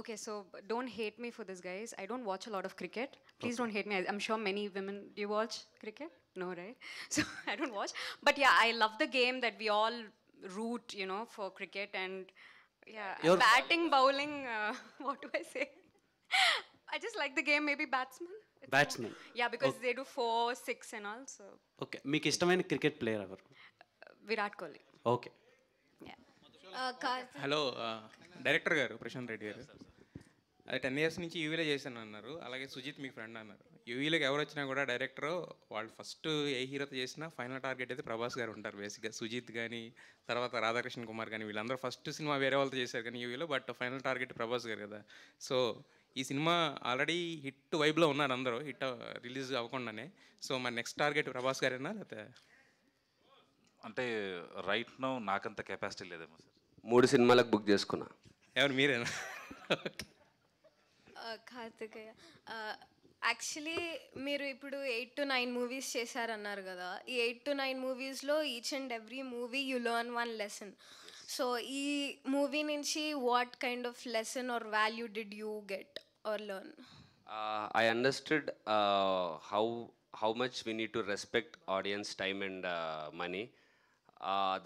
Okay, so don't hate me for this, guys. I don't watch a lot of cricket. Please don't hate me. I'm sure many women, do you watch cricket? No, right? So I don't watch. But yeah, I love the game that we all root, for cricket. And yeah, batting, bowling, what do I say? I just like the game, maybe batsman. Batsman. Yeah, because they do 4, 6 and all, so. Okay, మీకు ఇష్టమైన cricket player ఎవరు? Virat Kohli. Okay. Hello director గారు, ప్రశాంత్ రెడ్డి గారు. అది 10 years నుంచి యూవీలో చేశాను అన్నారు. అలాగే సుజిత్ మీకు ఫ్రెండ్ అన్నారు. యూవీలోకి ఎవరు వచ్చినా కూడా డైరెక్టర్ వాళ్ళు ఫస్ట్ ఏ హీరోతో చేసినా ఫైనల్ టార్గెట్ అయితే ప్రభాస్ గారు ఉంటారు బేసిక్గా. సుజిత్ కానీ తర్వాత రాధాకృష్ణ కుమార్ కానీ వీళ్ళందరూ ఫస్ట్ సినిమా వేరే వాళ్ళతో చేశారు కానీ యూవీలో, బట్ ఫైనల్ టార్గెట్ ప్రభాస్ గారు కదా. సో ఈ సినిమా ఆల్రెడీ హిట్ వైబ్లో ఉన్నారు అందరూ, హిట్ రిలీజ్ అవ్వకుండానే. సో మన నెక్స్ట్ టార్గెట్ ప్రభాస్ గారేనా లేకపోతే? అంటే రైట్ నో నాకంత కెపాసిటీ లేదేమో సార్. 3 సినిమాలకు బుక్ చేసుకున్నా. ఎవరు మీరేనా? కార్తికేయ, యాక్చువల్లీ మీరు ఇప్పుడు 8 to 9 మూవీస్ చేశారన్నారు కదా. ఈ 8 to 9 మూవీస్లో each and every movie you learn 1 lesson. So ఈ మూవీ నుంచి what kind of lesson or value did you get or learn? I understood how much we need to respect audience time and money.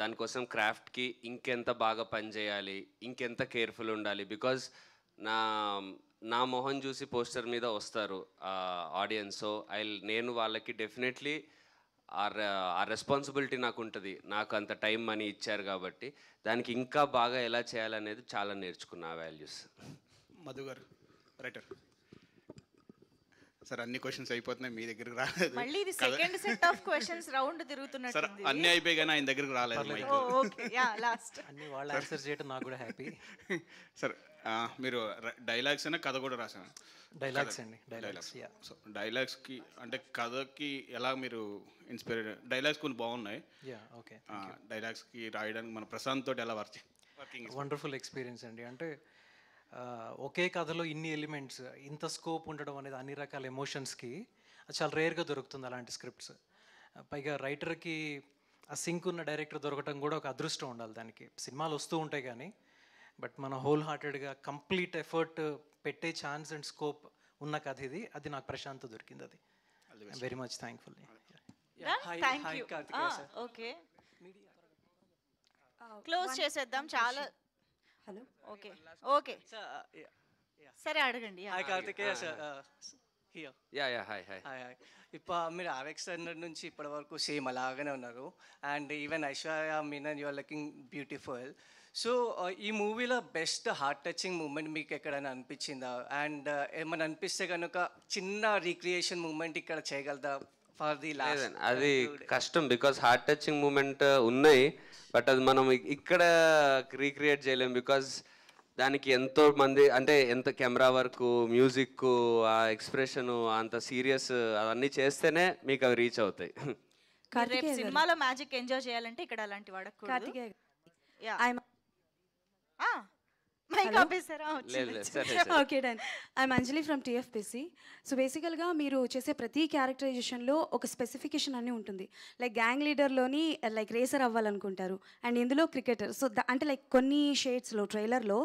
దానికోసం క్రాఫ్ట్కి ఇంకెంత బాగా పనిచేయాలి, ఇంకెంత careful ఉండాలి. Because నా మొహం చూసి పోస్టర్ మీద వస్తారు ఆడియన్స్. సో నేను వాళ్ళకి డెఫినెట్లీ ఆ రెస్పాన్సిబిలిటీ నాకు ఉంటుంది. నాకు అంత టైం మనీ ఇచ్చారు కాబట్టి దానికి ఇంకా బాగా ఎలా చేయాలనేది చాలా నేర్చుకున్నా ఆ వాల్యూస్. మధు గారు రైటర్ సార్, అన్ని క్వశ్చన్స్ అయిపోతున్నాయి, మీ దగ్గరికి రాలేదు. మళ్ళీ ఇది second set of questions round sir తిరుగుతున్నట్టుంది. అన్నీ అయిపోయి కానీ ఆయన దగ్గరికి రాలేదు. Oh, okay, yeah, last. అన్ని వాళ్ళు ఆన్సర్ చేయడం నాకు కూడా హ్యాపీ. సార్ మీరు డైలాగ్స్ అయినా కథ కూడా రాశాను. డైలాగ్స్ అండి, డైలాగ్స్. సో డైలాగ్స్కి అంటే కథకి ఎలా మీరు ఇన్స్పైర్? డైలాగ్స్ కొన్ని బాగున్నాయి. ఓకే. డైలాగ్స్కి రాయడానికి మన ప్రశాంత్ తోటి ఎలా వర్కింగ్? వండర్ఫుల్ ఎక్స్పీరియన్స్ అండి. అంటే ఒకే కథలో ఇన్ని ఎలిమెంట్స్, ఇంత స్కోప్ ఉండడం అనేది అన్ని రకాల ఎమోషన్స్కి చాలా రేర్గా దొరుకుతుంది అలాంటి స్క్రిప్ట్స్. పైగా రైటర్కి ఆ సింక్ ఉన్న డైరెక్టర్ దొరకడం కూడా ఒక అదృష్టం ఉండాలి. దానికి సినిమాలు వస్తూ ఉంటాయి కానీ బట్ మన హోల్ హార్టెడ్గా కంప్లీట్ ఎఫర్ట్ పెట్టే ఛాన్స్ అండ్ స్కోప్ ఉన్న కథ ఇది. అది నాకు ప్రశాంత్ దొరికింది. అది very much thankful. Thank you. Okay, close చేసేద్దాம். చాలా హలో. ఓకే ఓకే సరే, అడగండి. Hi Karthikeya sir. హాయ్. ఇప్పుడు మీరు RX 100 నుంచి ఇప్పటి వరకు సేమ్ అలాగనే ఉన్నారు. And even Aishwarya Menon you are looking beautiful. So ఈ మూవీలో బెస్ట్ హార్ట్ టచింగ్ మూమెంట్ మీకు ఎక్కడైనా అనిపించిందా? అండ్ ఏమైనా అనిపిస్తే కనుక చిన్న రీక్రియేషన్ మూమెంట్ ఇక్కడ చేయగలదా ఫర్ ది లాస్ట్? అది కష్టం, బికాస్ హార్ట్ టచింగ్ మూమెంట్ ఉన్నాయి, బట్ అది మనం ఇక్కడ రీక్రియేట్ చేయలేం. బికాజ్ దానికి ఎంతో మంది, అంటే ఎంత కెమెరా వర్క్, మ్యూజిక్, ఆ ఎక్స్ప్రెషన్, అంత సీరియస్ అవన్నీ చేస్తేనే మీకు అవి రీచ్ అవుతాయి. రేపు సినిమాలో మ్యాజిక్ ఎంజాయ్ చేయాలంటే ఇక్కడ అలాంటి వాడకూడదు. Okay done. I'm Anjali from TFPC. So బేసికల్గా మీరు చేసే ప్రతి క్యారెక్టరైజేషన్లో ఒక స్పెసిఫికేషన్ అని ఉంటుంది. లైక్ గ్యాంగ్ లీడర్లోని లైక్ రేసర్ అవ్వాలనుకుంటారు, అండ్ ఇందులో క్రికెటర్. సో అంటే లైక్ కొన్ని షేడ్స్లో ట్రైలర్లో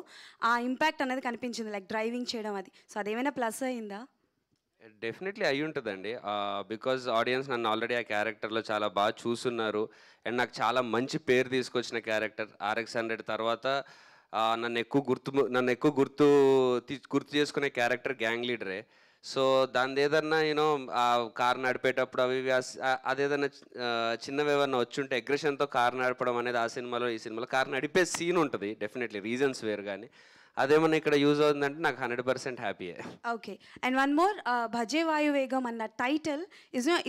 ఆ ఇంపాక్ట్ అనేది కనిపించింది, లైక్ డ్రైవింగ్ చేయడం అది. సో అదేమైనా ప్లస్ అయిందా? డెఫినెట్లీ అయి ఉంటుందండి, బికాజ్ ఆడియన్స్ నన్ను ఆల్రెడీ ఆ క్యారెక్టర్లో చాలా బాగా చూస్తున్నారు. అండ్ నాకు చాలా మంచి పేరు తీసుకొచ్చిన క్యారెక్టర్. RX 100 తర్వాత నన్ను ఎక్కువ గుర్తు చేసుకునే క్యారెక్టర్ గ్యాంగ్ లీడరే. సో దాని ఏదన్నా యూనో ఆ కార్ నడిపేటప్పుడు అవి అదేదన్నా చిన్నవి ఏమన్నా వచ్చుంటే అగ్రెషన్తో కార్ నడపడం అనేది ఈ సినిమాలో కార్ నడిపే సీన్ ఉంటుంది. డెఫినెట్లీ రీజన్స్ వేరు, కానీ అదేమన్నా ఇక్కడ యూజ్ అవుతుందంటే నాకు 100% హ్యాపీయే. ఓకే, అండ్ వన్ మోర్, భజే వాయువేగం అన్న title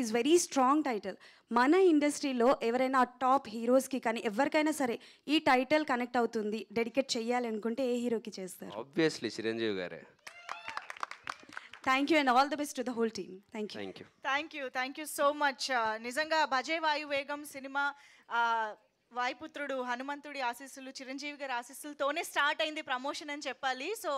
is very strong title. మన ఇండస్ట్రీలో ఎవరైనా టాప్ హీరోస్కి కానీ ఎవరికైనా సరే ఈ టైటిల్ కనెక్ట్ అవుతుంది, డెడికేట్ చేయాలి అనుకుంటే ఏ హీరోకి చేస్తారు? ఆబ్వియస్లీ చిరంజీవి గారే. Thank you and all the best to the whole team. Thank you. Thank you so much. నిజంగా భజే వాయువేగం సినిమా వాయుపుత్రుడు హనుమంతుడి ఆశీస్సులు, చిరంజీవి గారి ఆశీస్సులతోనే స్టార్ట్ అయింది ప్రమోషన్ అని చెప్పాలి. సో